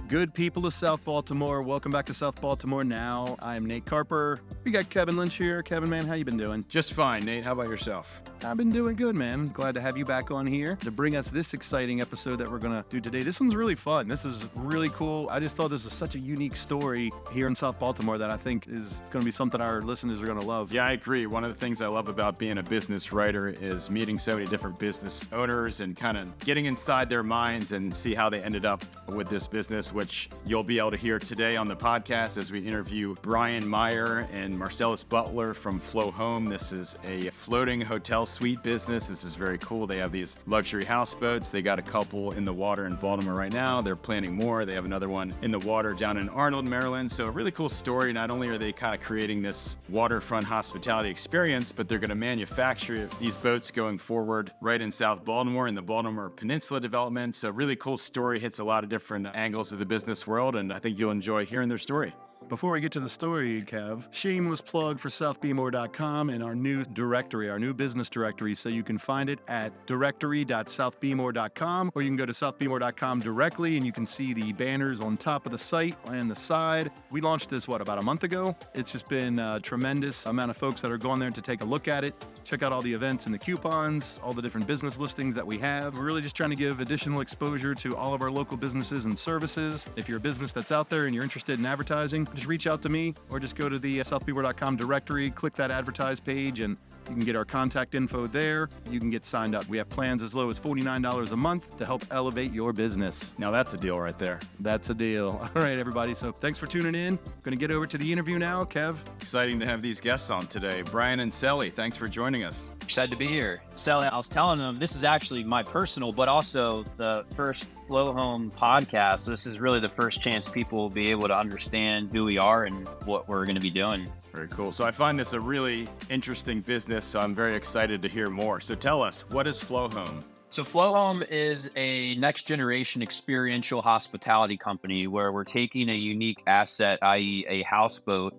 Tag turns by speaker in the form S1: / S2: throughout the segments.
S1: Good people of South Baltimore, welcome back to South Baltimore Now. I am Nate Carper. We got Kevin Lynch here. Kevin, man, how you been doing?
S2: Just fine, Nate. How about yourself?
S1: I've been doing good, man. Glad to have you back on here to bring us this exciting episode that we're going to do today. This one's really fun. This is really cool. I just thought this was such a unique story here in South Baltimore that I think is going to be something our listeners are going to love.
S2: Yeah, I agree. One of the things I love about being a business writer is meeting so many different business owners and kind of getting inside their minds and see how they ended up with this business, which you'll be able to hear today on the podcast as we interview Brian Meyer and Marcellous Butler from FLOHOM. This is a floating hotel suite business. This is very cool. They have these luxury houseboats. They got a couple in the water in Baltimore right now. They're planning more. They have another one in the water down in Arnold, Maryland. So a really cool story. Not only are they kind of creating this waterfront hospitality experience, but they're going to manufacture these boats going forward right in South Baltimore in the Baltimore Peninsula development. So really cool story, hits a lot of different angles of the business world, and I think you'll enjoy hearing their story.
S1: Before we get to the story, Kev, shameless plug for southbmore.com and our new directory, our new business directory. So you can find it at directory.southbmore.com, or you can go to southbmore.com directly and you can see the banners on top of the site and the side. We launched this, about a month ago? It's just been a tremendous amount of folks that are going there to take a look at it, check out all the events and the coupons, all the different business listings that we have. We're really just trying to give additional exposure to all of our local businesses and services. If you're a business that's out there and you're interested in advertising, just reach out to me or just go to the southbmore.com directory, click that advertise page, and you can get our contact info there. You can get signed up. We have plans as low as $49 a month to help elevate your business.
S2: Now that's a deal right there.
S1: That's a deal. All right, everybody. So thanks for tuning in. Going to get over to the interview now. Kev.
S2: Exciting to have these guests on today. Brian and Sally, thanks for joining us.
S3: Excited to be here. Sally, I was telling them this is actually my personal, but also the first FLOHOM podcast. So this is really the first chance people will be able to understand who we are and what we're going to be doing.
S2: Very cool. So I find this a really interesting business, so I'm very excited to hear more. So tell us, what is FLOHOM?
S3: So FLOHOM is a next generation experiential hospitality company where we're taking a unique asset, i.e. a houseboat,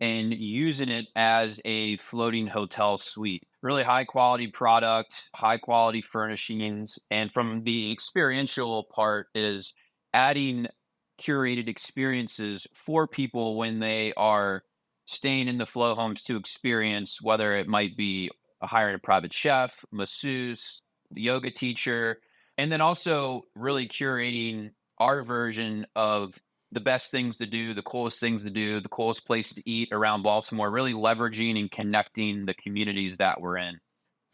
S3: and using it as a floating hotel suite. Really high quality product, high quality furnishings. And from the experiential part is adding curated experiences for people when they are staying in the FLOHOMs to experience, whether it might be hiring a private chef, masseuse, yoga teacher, and then also really curating our version of the best things to do, the coolest things to do, the coolest place to eat around Baltimore, really leveraging and connecting the communities that we're in.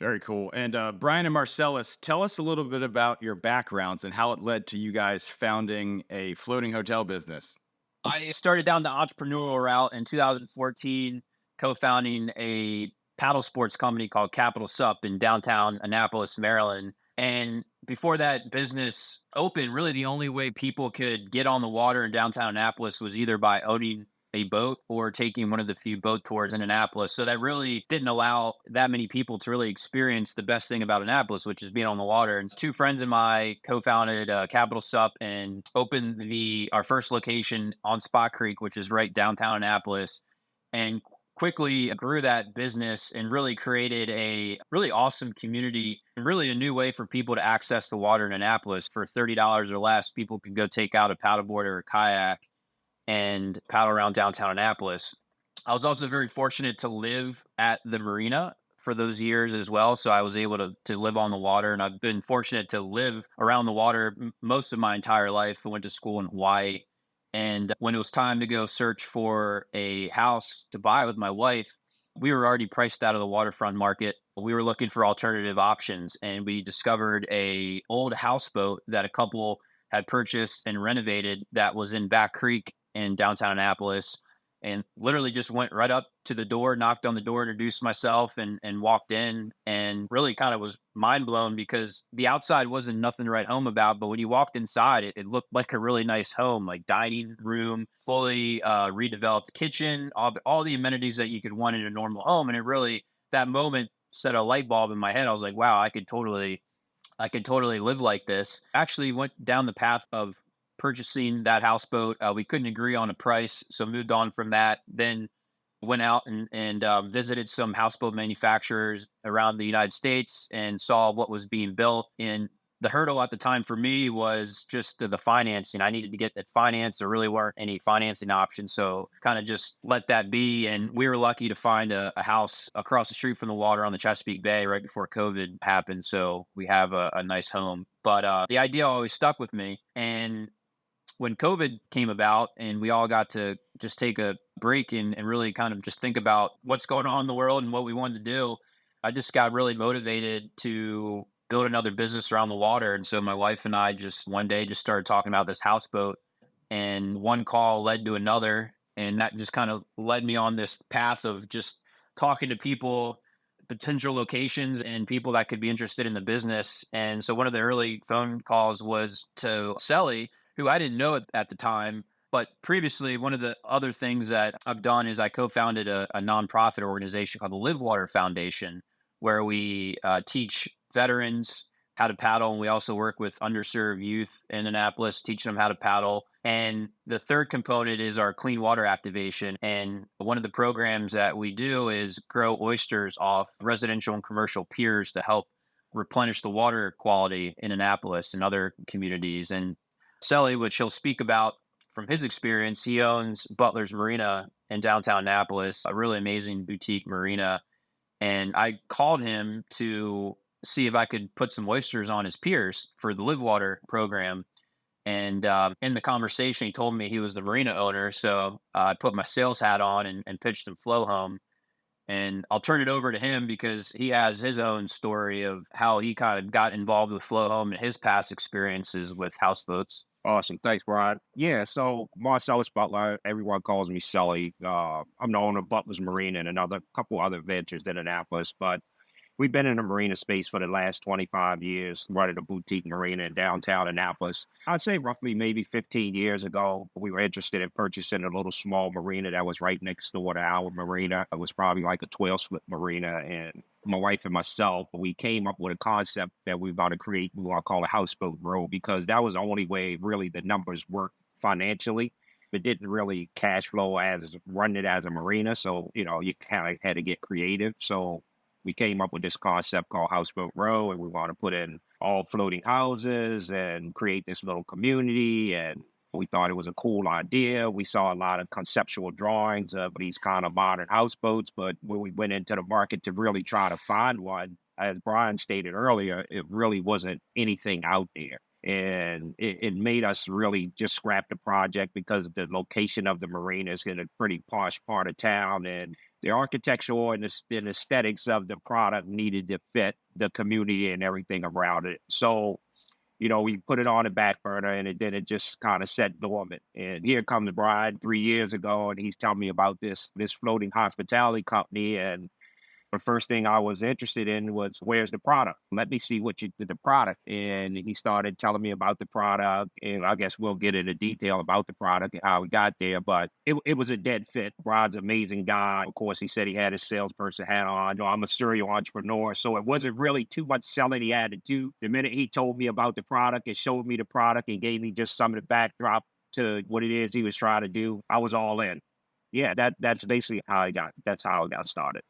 S2: Very cool. And Brian and Marcellous, tell us a little bit about your backgrounds and how it led to you guys founding a floating hotel business.
S3: I started down the entrepreneurial route in 2014, co-founding a paddle sports company called Capital Sup in downtown Annapolis, Maryland. And before that business opened, really the only way people could get on the water in downtown Annapolis was either by owning a boat or taking one of the few boat tours in Annapolis. So that really didn't allow that many people to really experience the best thing about Annapolis, which is being on the water. And two friends of mine co-founded Capital Sup and opened our first location on Spot Creek, which is right downtown Annapolis, and quickly grew that business and really created a really awesome community and really a new way for people to access the water in Annapolis. For $30 or less, people can go take out a paddleboard or a kayak and paddle around downtown Annapolis. I was also very fortunate to live at the marina for those years as well. So I was able to live on the water, and I've been fortunate to live around the water most of my entire life. I went to school in Hawaii. And when it was time to go search for a house to buy with my wife, we were already priced out of the waterfront market. We were looking for alternative options, and we discovered a old houseboat that a couple had purchased and renovated that was in Back Creek in downtown Annapolis, and literally just went right up to the door, knocked on the door, introduced myself, and walked in, and really kind of was mind blown because the outside wasn't nothing to write home about. But when you walked inside, it looked like a really nice home, like dining room, fully redeveloped kitchen, all the amenities that you could want in a normal home. And it really, that moment set a light bulb in my head. I was like, wow, I could totally live like this. Actually went down the path of purchasing that houseboat. We couldn't agree on a price, so moved on from that. Then went out and visited some houseboat manufacturers around the United States and saw what was being built. And The hurdle at the time for me was just the financing. I needed to get that finance. There really weren't any financing options. So kind of just let that be. And we were lucky to find a house across the street from the water on the Chesapeake Bay right before COVID happened. So we have a nice home. But the idea always stuck with me. And when COVID came about and we all got to just take a break and really kind of just think about what's going on in the world and what we wanted to do, I just got really motivated to build another business around the water. And so my wife and I just one day just started talking about this houseboat, and one call led to another. And that just kind of led me on this path of just talking to people, potential locations, and people that could be interested in the business. And so one of the early phone calls was to Selly, who I didn't know at the time. But previously, one of the other things that I've done is I co-founded a nonprofit organization called the Live Water Foundation, where we teach veterans how to paddle, and we also work with underserved youth in Annapolis, teaching them how to paddle. And the third component is our clean water activation. And one of the programs that we do is grow oysters off residential and commercial piers to help replenish the water quality in Annapolis and other communities. And Selly, which he'll speak about from his experience, he owns Butler's Marina in downtown Annapolis, a really amazing boutique marina. And I called him to see if I could put some oysters on his piers for the Live Water program. And in the conversation, he told me he was the marina owner. So I put my sales hat on and pitched him FLOHOM. And I'll turn it over to him because he has his own story of how he kind of got involved with FLOHOM and his past experiences with houseboats.
S4: Awesome. Thanks, Brian. Yeah, so Marcellous Butler, everyone calls me Sully. I'm the owner of Butler's Marina and another couple other ventures in Annapolis, but we've been in the marina space for the last 25 years, running a boutique marina in downtown Annapolis. I'd say roughly maybe 15 years ago, we were interested in purchasing a little small marina that was right next door to our marina. It was probably like a 12-slip marina. And my wife and myself, we came up with a concept that we were about to create, we want to call a houseboat row, because that was the only way really the numbers worked financially. It didn't really cash flow as run it as a marina. So, you kind of had to get creative. So we came up with this concept called Houseboat Row, and we want to put in all floating houses and create this little community. And we thought it was a cool idea. We saw a lot of conceptual drawings of these kind of modern houseboats, but when we went into the market to really try to find one, as Brian stated earlier, it really wasn't anything out there. And it made us really just scrap the project because the location of the marina is in a pretty posh part of town, and the architectural and the aesthetics of the product needed to fit the community and everything around it. So, we put it on the back burner, and then it just kind of set dormant. And here comes Brian 3 years ago, and he's telling me about this floating hospitality company. And the first thing I was interested in was, where's the product? Let me see what you did the product. And he started telling me about the product. And I guess we'll get into detail about the product and how we got there. But it was a dead fit. Rod's an amazing guy. Of course, he said he had his salesperson hat on. I'm a serial entrepreneur. So it wasn't really too much selling he had to do. The minute he told me about the product and showed me the product and gave me just some of the backdrop to what it is he was trying to do, I was all in. Yeah, that's basically that's how I got started.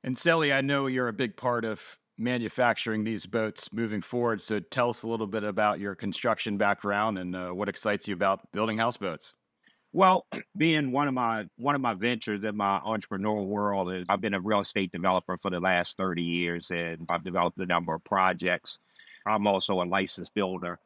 S2: And Sally, I know you're a big part of manufacturing these boats moving forward. So tell us a little bit about your construction background and what excites you about building houseboats.
S4: Well, being one of my ventures in my entrepreneurial world is I've been a real estate developer for the last 30 years, and I've developed a number of projects. I'm also a licensed builder.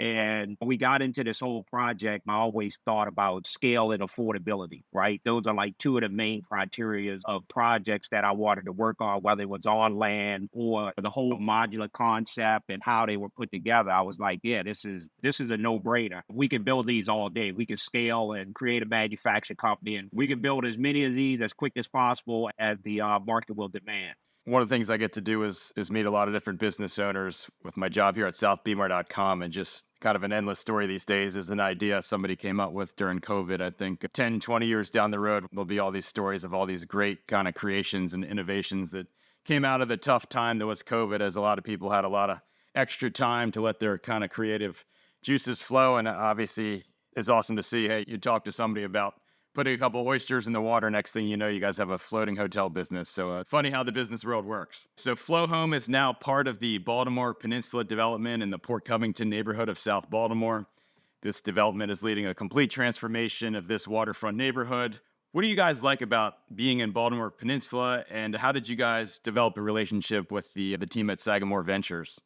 S4: And when we got into this whole project, I always thought about scale and affordability, right? Those are like two of the main criteria of projects that I wanted to work on, whether it was on land or the whole modular concept and how they were put together. I was like, yeah, this is a no-brainer. We can build these all day. We can scale and create a manufacturing company, and we can build as many of these as quick as possible as the market will demand.
S2: One of the things I get to do is meet a lot of different business owners with my job here at southbeamer.com, and just kind of an endless story these days is an idea somebody came up with during COVID. I think 10, 20 years down the road, there'll be all these stories of all these great kind of creations and innovations that came out of the tough time that was COVID, as a lot of people had a lot of extra time to let their kind of creative juices flow. And obviously, it's awesome to see, hey, you talk to somebody about Putting a couple oysters in the water, next thing you know, you guys have a floating hotel business. So funny how the business world works. So FLOHOM is now part of the Baltimore Peninsula development in the Port Covington neighborhood of South Baltimore. This development is leading a complete transformation of this waterfront neighborhood. What do you guys like about being in Baltimore Peninsula, and how did you guys develop a relationship with the team at Sagamore Ventures?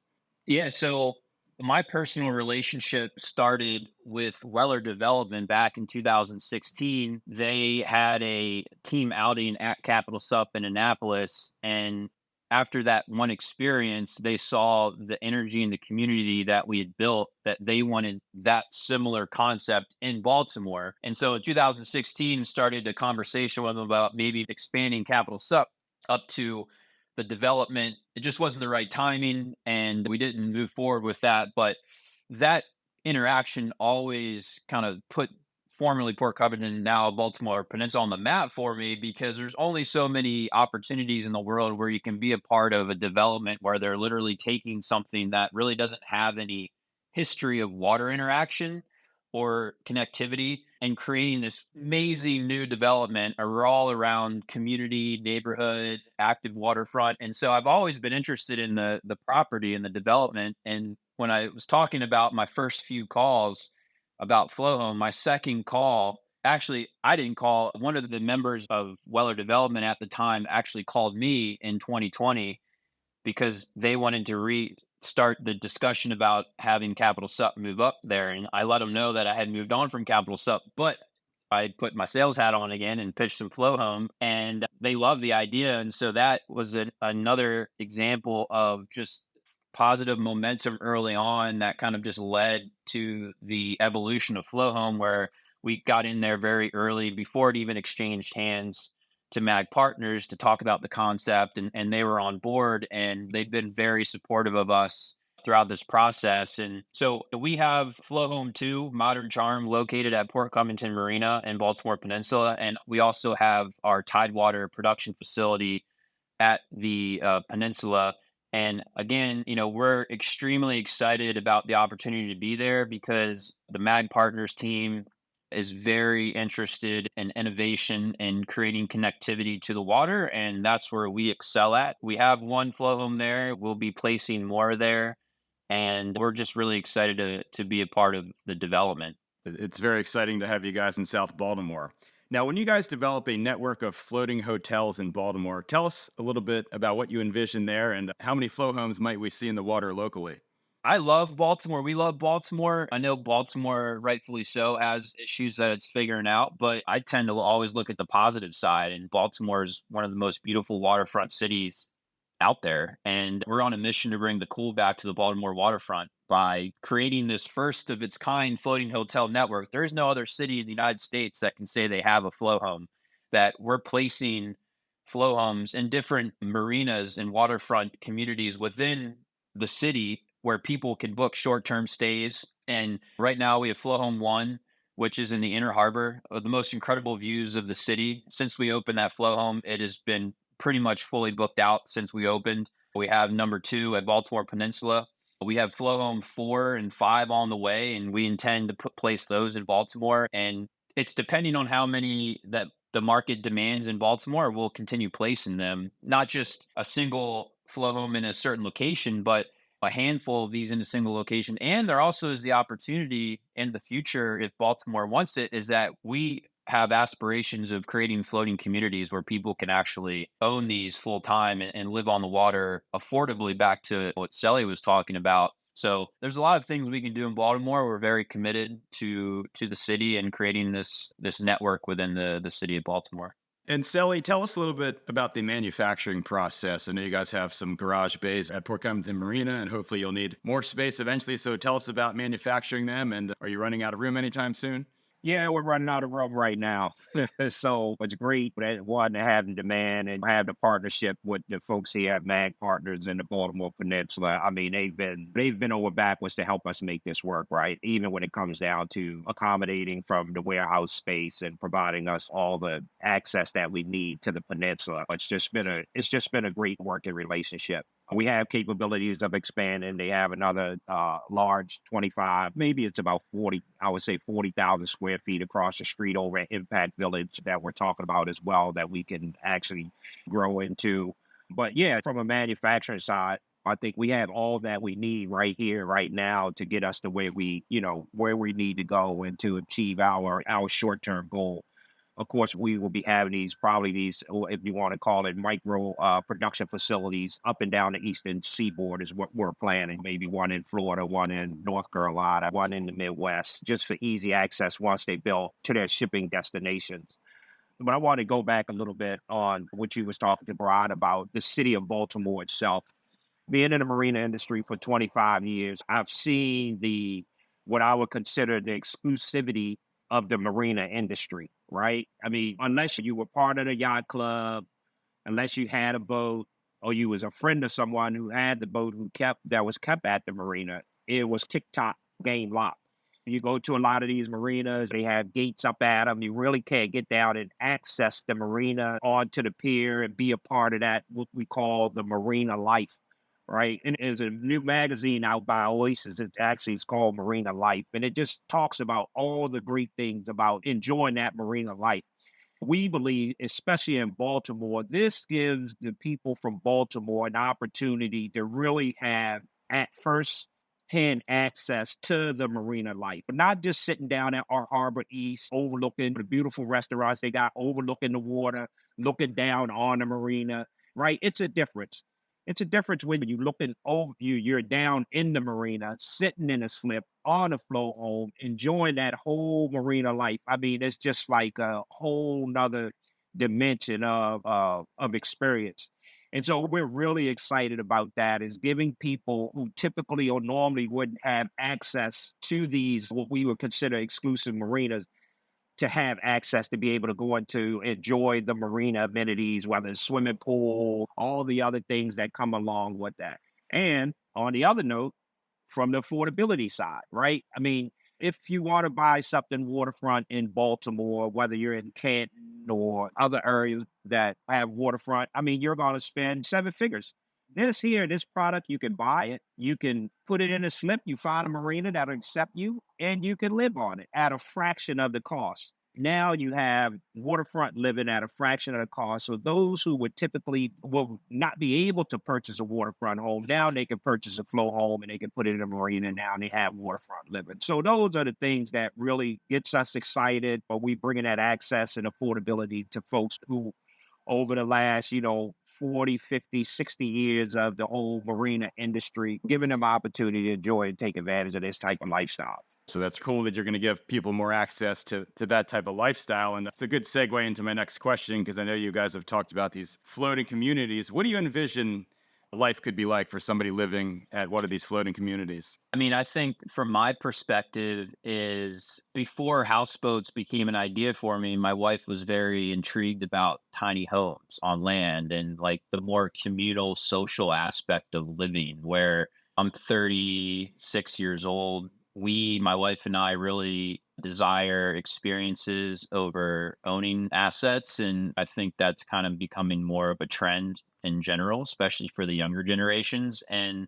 S3: Yeah, so my personal relationship started with Weller Development back in 2016. They had a team outing at Capitol Sup in Annapolis. And after that one experience, they saw the energy in the community that we had built, that they wanted that similar concept in Baltimore. And so in 2016, started a conversation with them about maybe expanding Capitol Sup up to the development. It just wasn't the right timing, and we didn't move forward with that. But that interaction always kind of put formerly Port Covington, now Baltimore Peninsula, on the map for me, because there's only so many opportunities in the world where you can be a part of a development where they're literally taking something that really doesn't have any history of water interaction or connectivity and creating this amazing new development all around community, neighborhood, active waterfront. And so I've always been interested in the property and the development. And when I was talking about my first few calls about FLOHOM, my second call, actually, I didn't call. One of the members of Weller Development at the time actually called me in 2020 because they wanted to restart the discussion about having Capital Sup move up there. And I let them know that I had moved on from Capital Sup, but I put my sales hat on again and pitched some FLOHOM, and they loved the idea. And so that was another example of just positive momentum early on that kind of just led to the evolution of FLOHOM, where we got in there very early before it even exchanged hands to Mag Partners to talk about the concept, and they were on board, and they've been very supportive of us throughout this process. And so we have FLOHOM 2 Modern Charm located at Port Covington Marina in Baltimore Peninsula, and we also have our Tidewater production facility at the peninsula. And again, we're extremely excited about the opportunity to be there because the Mag Partners team is very interested in innovation and creating connectivity to the water. And that's where we excel at. We have one FLOHOM there. We'll be placing more there. And we're just really excited to be a part of the development.
S2: It's very exciting to have you guys in South Baltimore. Now, when you guys develop a network of floating hotels in Baltimore, tell us a little bit about what you envision there and how many FLOHOMs might we see in the water locally.
S3: I love Baltimore. We love Baltimore. I know Baltimore, rightfully so, has issues that it's figuring out, but I tend to always look at the positive side. And Baltimore is one of the most beautiful waterfront cities out there. And we're on a mission to bring the cool back to the Baltimore waterfront by creating this first of its kind floating hotel network. There is no other city in the United States that can say they have a FLOHOM, that we're placing FLOHOMs in different marinas and waterfront communities within the city where people can book short-term stays. And right now we have FLOHOM 1, which is in the Inner Harbor, the most incredible views of the city. Since we opened that FLOHOM, it has been pretty much fully booked out since we opened. We have number 2 at Baltimore Peninsula. We have FLOHOM 4 and 5 on the way, and we intend to place those in Baltimore. And it's depending on how many that the market demands in Baltimore, we'll continue placing them. Not just a single FLOHOM in a certain location, but a handful of these in a single location. And there also is the opportunity in the future, if Baltimore wants it, is that we have aspirations of creating floating communities where people can actually own these full time and live on the water affordably, back to what Sally was talking about. So there's a lot of things we can do in Baltimore. We're very committed to the city and creating this network within the city of Baltimore.
S2: And Sally, tell us a little bit about the manufacturing process. I know you guys have some garage bays at Port Covington Marina, and hopefully you'll need more space eventually. So tell us about manufacturing them, and are you running out of room anytime soon?
S4: Yeah, we're running out of room right now. So it's great that one to have the demand and have the partnership with the folks here at Mag Partners in the Baltimore Peninsula. I mean, they've been over backwards to help us make this work, right? Even when it comes down to accommodating from the warehouse space and providing us all the access that we need to the peninsula. It's just been a great working relationship. We have capabilities of expanding. They have another large 25, maybe it's about 40, I would say 40,000 square feet across the street over at Impact Village that we're talking about as well that we can actually grow into. But yeah, from a manufacturing side, I think we have all that we need right here, right now to get us to where where we need to go and to achieve our short-term goal. Of course, we will be having if you want to call it micro production facilities up and down the eastern seaboard is what we're planning. Maybe one in Florida, one in North Carolina, one in the Midwest, just for easy access once they build to their shipping destinations. But I want to go back a little bit on what you was talking to Brian about the city of Baltimore itself. Being in the marina industry for 25 years, I've seen what I would consider the exclusivity of the marina industry, right? I mean, unless you were part of the yacht club, unless you had a boat, or you was a friend of someone who had the boat that was kept at the marina, it was tick-tock game locked. You go to a lot of these marinas, they have gates up at them. You really can't get down and access the marina onto the pier and be a part of that, what we call the marina life, right? And there's a new magazine out by Oasis. It's called Marina Life. And it just talks about all the great things about enjoying that marina life. We believe, especially in Baltimore, this gives the people from Baltimore an opportunity to really have at first hand access to the marina life, but not just sitting down at our Harbor East, overlooking the beautiful restaurants they got, overlooking the water, looking down on the marina, right? It's a difference. It's a difference when you're looking over you're down in the marina, sitting in a slip on a FLOHOM, enjoying that whole marina life. I mean, it's just like a whole nother dimension of experience. And so we're really excited about that is giving people who typically or normally wouldn't have access to these, what we would consider exclusive marinas, to have access to be able to go into enjoy the marina amenities, whether it's swimming pool, all the other things that come along with that. And on the other note, from the affordability side, right? I mean, if you want to buy something waterfront in Baltimore, whether you're in Canton or other areas that have waterfront, I mean, you're going to spend seven figures. This product, you can buy it, you can put it in a slip, you find a marina that'll accept you, and you can live on it at a fraction of the cost. Now you have waterfront living at a fraction of the cost. So those who would typically will not be able to purchase a waterfront home, now they can purchase a FLOHOM and they can put it in a marina now and they have waterfront living. So those are the things that really gets us excited. But we bringing that access and affordability to folks who over the last, 40, 50, 60 years of the whole marina industry, giving them opportunity to enjoy and take advantage of this type of lifestyle.
S2: So that's cool that you're going to give people more access to that type of lifestyle. And it's a good segue into my next question, because I know you guys have talked about these floating communities. What do you envision life could be like for somebody living at one of these floating communities?
S3: I mean, I think from my perspective is before houseboats became an idea for me, my wife was very intrigued about tiny homes on land and like the more communal social aspect of living where I'm 36 years old. My wife and I really desire experiences over owning assets. And I think that's kind of becoming more of a trend in general, especially for the younger generations. And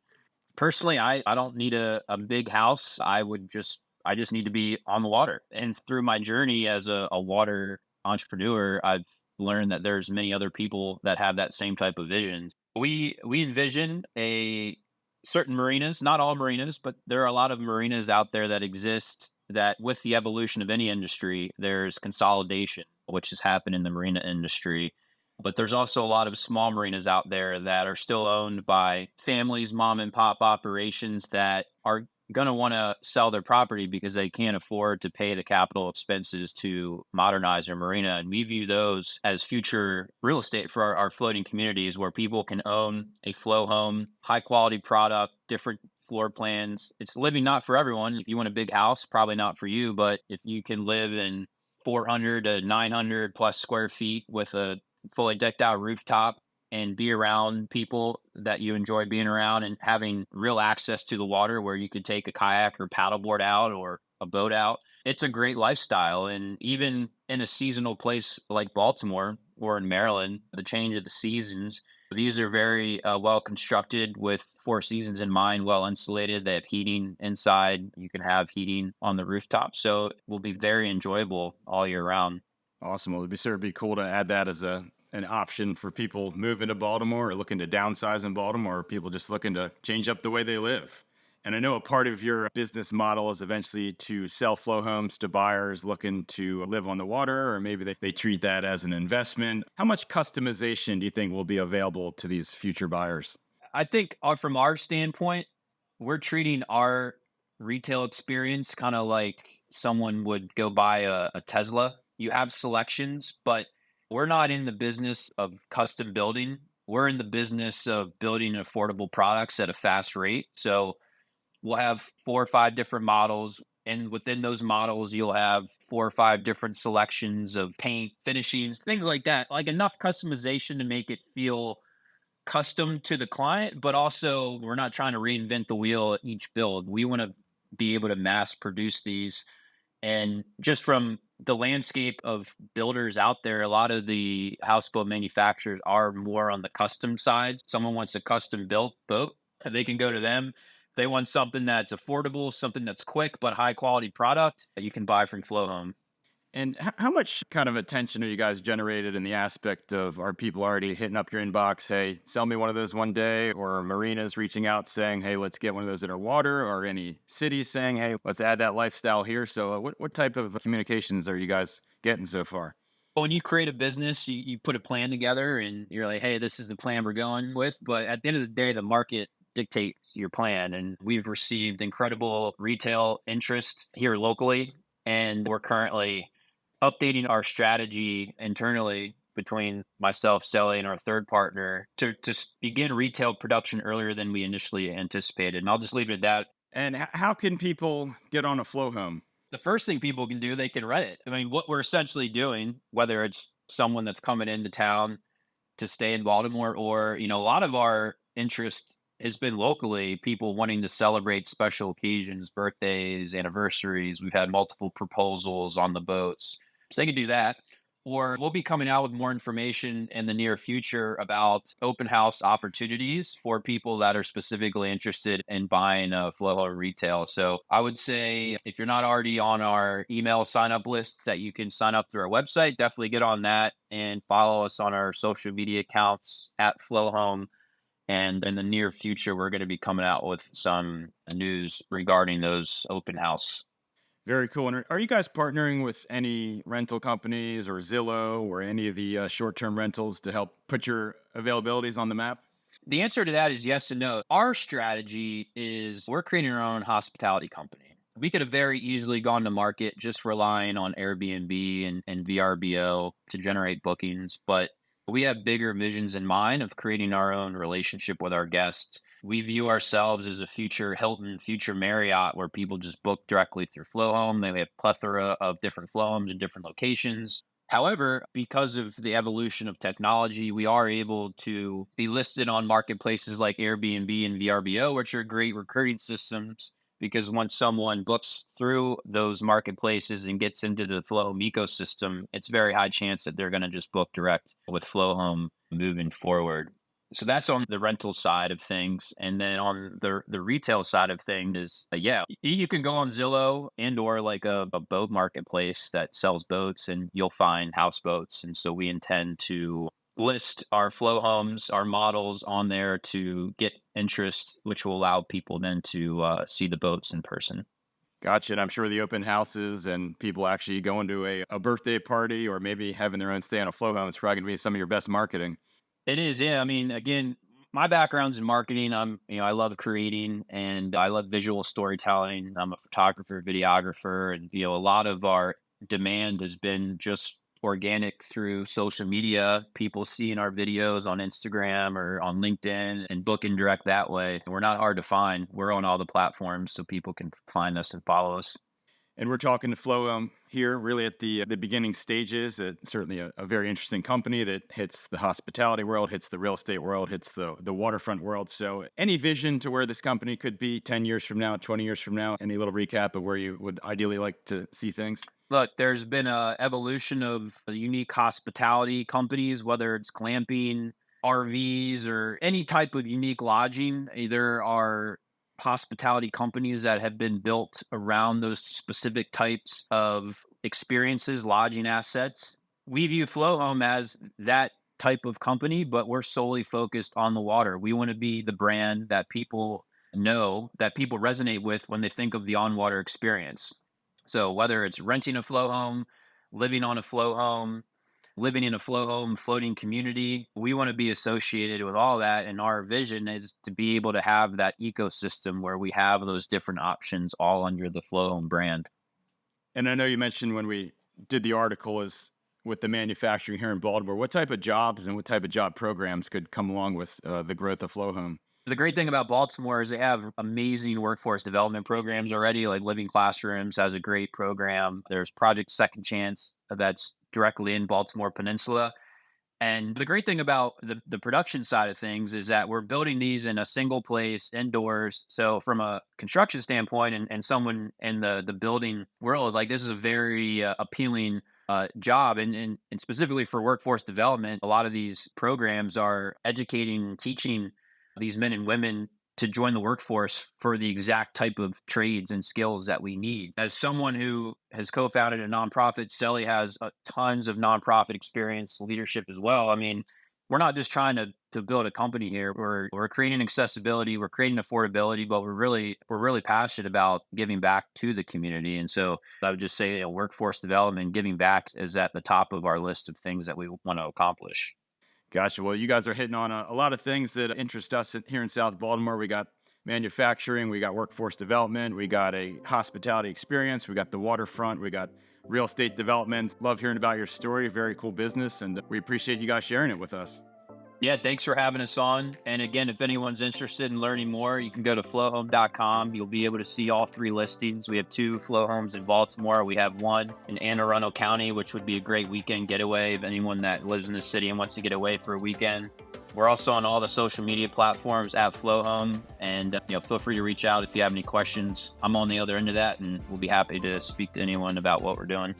S3: personally, I don't need a big house. I just need to be on the water. And through my journey as a water entrepreneur, I've learned that there's many other people that have that same type of vision. We envision a certain marinas, not all marinas, but there are a lot of marinas out there that exist that with the evolution of any industry, there's consolidation, which has happened in the marina industry. But there's also a lot of small marinas out there that are still owned by families, mom and pop operations that are going to want to sell their property because they can't afford to pay the capital expenses to modernize their marina. And we view those as future real estate for our floating communities where people can own a FLOHOM, high quality product, different floor plans. It's living not for everyone. If you want a big house, probably not for you. But if you can live in 400 to 900 plus square feet with a fully decked out rooftop and be around people that you enjoy being around and having real access to the water where you could take a kayak or paddleboard out or a boat out. It's a great lifestyle. And even in a seasonal place like Baltimore or in Maryland, the change of the seasons, These are very well constructed with Four Seasons in mind, well insulated. They have heating inside. You can have heating on the rooftop. So it will be very enjoyable all year round.
S2: Awesome. Well, it'd be certainly be cool to add that as an option for people moving to Baltimore or looking to downsize in Baltimore, or people just looking to change up the way they live. And I know a part of your business model is eventually to sell flow homes to buyers looking to live on the water, or maybe they treat that as an investment. How much customization do you think will be available to these future buyers?
S3: I think from our standpoint, we're treating our retail experience kind of like someone would go buy a Tesla. You have selections, but we're not in the business of custom building. We're in the business of building affordable products at a fast rate. So we'll have 4 or 5 different models. And within those models, you'll have 4 or 5 different selections of paint, finishings, things like that. Like enough customization to make it feel custom to the client, but also we're not trying to reinvent the wheel at each build. We want to be able to mass produce these. And just from the landscape of builders out there, a lot of the houseboat manufacturers are more on the custom side. Someone wants a custom built boat, they can go to them. If they want something that's affordable, something that's quick but high quality product, you can buy from FLOHOM.
S2: And how much kind of attention are you guys generated in the aspect of, are people already hitting up your inbox, hey, sell me one of those one day, or marinas reaching out saying, hey, let's get one of those in our water, or any cities saying, hey, let's add that lifestyle here? So what type of communications are you guys getting so far?
S3: Well, when you create a business, you put a plan together and you're like, hey, this is the plan we're going with. But at the end of the day, the market dictates your plan. And we've received incredible retail interest here locally. And we're currently updating our strategy internally between myself, Sally, and our third partner to begin retail production earlier than we initially anticipated. And I'll just leave it at that.
S2: And how can people get on a flow home?
S3: The first thing people can do, they can rent it. I mean, what we're essentially doing, whether it's someone that's coming into town to stay in Baltimore, or, a lot of our interest has been locally, people wanting to celebrate special occasions, birthdays, anniversaries. We've had multiple proposals on the boats. So they can do that. Or we'll be coming out with more information in the near future about open house opportunities for people that are specifically interested in buying a flow retail. So I would say if you're not already on our email sign up list, that you can sign up through our website, definitely get on that and follow us on our social media accounts at FlowHome. And in the near future, we're going to be coming out with some news regarding those open house.
S2: Very cool. And are you guys partnering with any rental companies or Zillow or any of the short-term rentals to help put your availabilities on the map?
S3: The answer to that is yes and no. Our strategy is we're creating our own hospitality company. We could have very easily gone to market just relying on Airbnb and VRBO to generate bookings, but we have bigger visions in mind of creating our own relationship with our guests. We view ourselves as a future Hilton, future Marriott, where people just book directly through FlowHome. They have plethora of different FlowHomes in different locations. However, because of the evolution of technology, we are able to be listed on marketplaces like Airbnb and VRBO, which are great recruiting systems. Because once someone books through those marketplaces and gets into the FlowHome ecosystem, it's very high chance that they're going to just book direct with FlowHome moving forward. So that's on the rental side of things. And then on the retail side of things is, you can go on Zillow and or like a boat marketplace that sells boats, and you'll find houseboats. And so we intend to list our flow homes, our models on there to get interest, which will allow people then to see the boats in person.
S2: Gotcha. And I'm sure the open houses and people actually going to a birthday party or maybe having their own stay on a flow home is probably going to be some of your best marketing.
S3: It is, yeah. I mean, again, my background's in marketing. I love creating and I love visual storytelling. I'm a photographer, videographer, and a lot of our demand has been just organic through social media. People seeing our videos on Instagram or on LinkedIn and booking direct that way. We're not hard to find. We're on all the platforms, so people can find us and follow us.
S2: And we're talking to Flo here, really at the beginning stages. It's certainly a very interesting company that hits the hospitality world, hits the real estate world, hits the waterfront world. So any vision to where this company could be 10 years from now, 20 years from now? Any little recap of where you would ideally like to see things?
S3: Look, there's been a evolution of unique hospitality companies, whether it's glamping, RVs or any type of unique lodging. There are hospitality companies that have been built around those specific types of experiences, lodging assets. We view FlowHome as that type of company, but we're solely focused on the water. We want to be the brand that people know, that people resonate with when they think of the on-water experience. So whether it's renting a flow home, living on a flow home, living in a flow home, floating community, we want to be associated with all that. And our vision is to be able to have that ecosystem where we have those different options all under the flow home brand.
S2: And I know you mentioned when we did the article is with the manufacturing here in Baltimore, what type of jobs and what type of job programs could come along with the growth of FlowHome?
S3: The great thing about Baltimore is they have amazing workforce development programs already, like Living Classrooms has a great program. There's Project Second Chance that's directly in Baltimore Peninsula. And the great thing about the production side of things is that we're building these in a single place indoors. So from a construction standpoint and someone in the building world, like this is a very appealing job. And specifically for workforce development, a lot of these programs are educating, teaching these men and women to join the workforce for the exact type of trades and skills that we need. As someone who has co-founded a nonprofit, Sally has tons of nonprofit experience, leadership as well. I mean, we're not just trying to build a company here. We're creating accessibility, we're creating affordability, but we're really passionate about giving back to the community. And so I would just say, workforce development, giving back is at the top of our list of things that we want to accomplish.
S2: Gotcha. Well, you guys are hitting on a lot of things that interest us here in South Baltimore. We got manufacturing, we got workforce development, we got a hospitality experience, we got the waterfront, we got real estate development. Love hearing about your story. Very cool business, and we appreciate you guys sharing it with us.
S3: Yeah, thanks for having us on. And again, if anyone's interested in learning more, you can go to flohome.com. You'll be able to see all 3 listings. We have 2 flow homes in Baltimore. We have one in Anne Arundel County, which would be a great weekend getaway of anyone that lives in the city and wants to get away for a weekend. We're also on all the social media platforms at FlowHome, and feel free to reach out if you have any questions. I'm on the other end of that, and we'll be happy to speak to anyone about what we're doing.